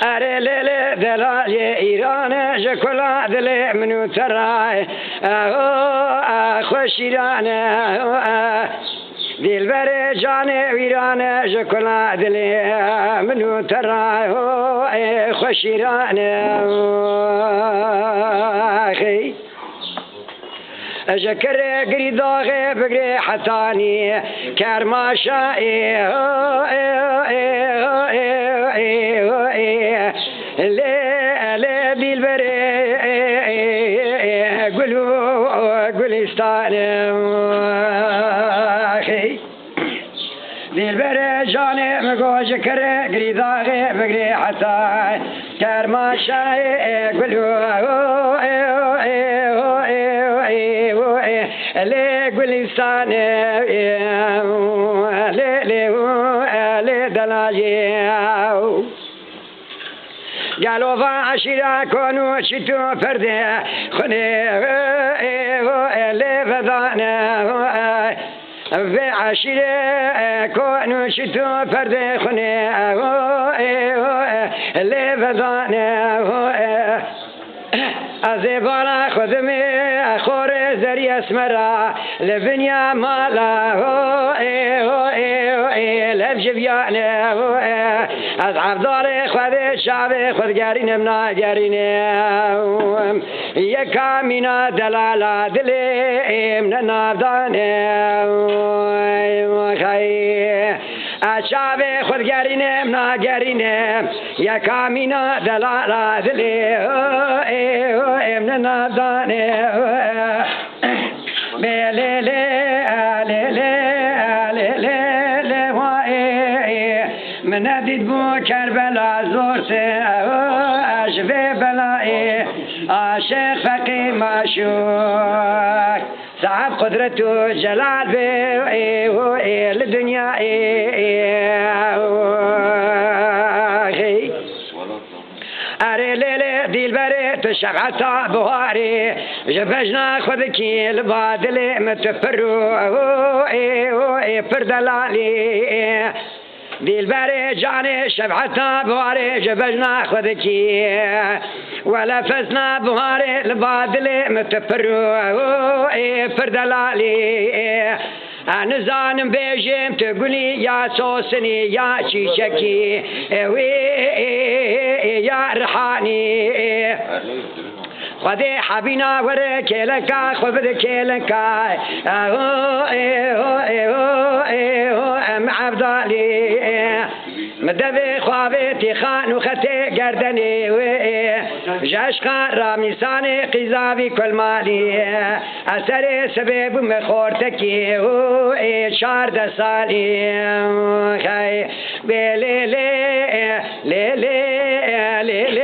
اره لیل دلای ایران جکلا دل منو ترای خوش ایران دلبر جان ویران جکلا دل منو ترای خوش ایران جکر گری داغه بگری حتانی کرماشایی لی دیل بره گلستان دیل بره جانه مگو جکر گری داغه بگری حتانی کرماشایی لی گلستان لی دلاجی قالوا فاشرا كونوا شتو فرده خني لی فضانا في عشرة كونوا شتو فرده خني لی فضانا أزبارا خذمي أخور زري أسمرا لبنيا مالا لبجبيانا أصحاب داري خذ شعبي خذ قارين منا قارين يكا منا دلالا دلي من النافدان شعبي خذ قارين منا قارين يكا منا دلالا دلي من النافدان لي من ندید بو کربلا زورت اشوه بلایی عاشق فقی معشوق صاحب قدرت و جلال به لدنیا اره لیل دیل بره تو شغطا بواری جبجنا خود کی لبادل متفرو پردلالی دیل بره جان شبعتا بواری جبجنا خود کی ولفزنا بواری لبادل متفرو پردلالی نزانم بیجم تقولی یا سوسنی یا چیچکی یا رحانی خدي حبينا ورا كيلكا خذ كيلكا ام عبدالي مدبي خوابتي خان وختي قردني جاش خان راميساني قزابي كل مالي اثر سبب مخورتكي شارد سالي خاي بلي لي لي لي لي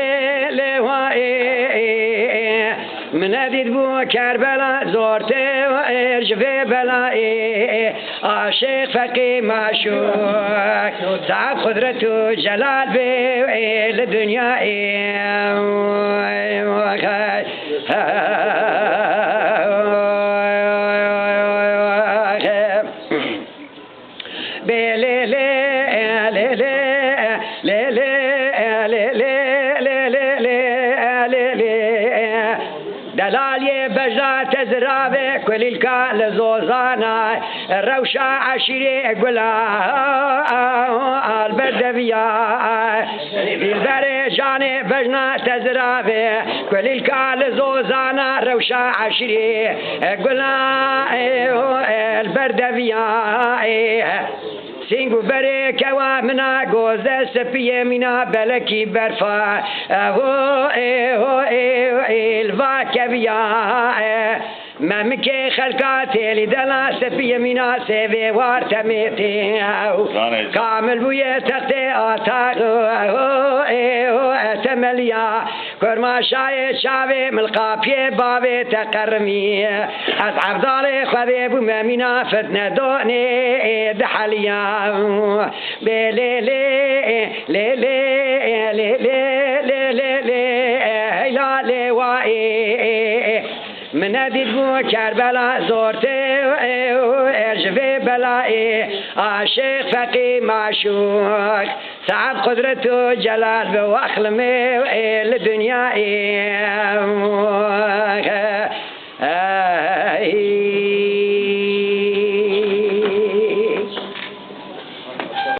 من ندید بو کربلا زورته و ارجفه بلایی عاشق فقی معشوق صاحب قدرت و جلال به لدنیا دلالی بجات تزرابه كل الكال زوزانا الروشة عشيري قلا البردبيا البري جاني بجنا تزرابه كل الكال زوزانا الروشة عشيري قلا البردبيا سینگو بره کوا منا گوزه سپیه مینا بلکی برفا الوا کبیا ممکه خلقات لیدلا سپیه مینا سیوه وار تمیتی کامل بوی تخت آتاق تملیا کرماشای شاوه ملقاپی باوه تقرمی از عبدال خواه بو ممینا فتنه دونه دحلیا بلی لی لی لی لی لی لی لی لی من ندید بو کربلا زورته ارجوه بلایی عاشق فقی معشوق صعب قدرت و جلال به واخلمي لدنياي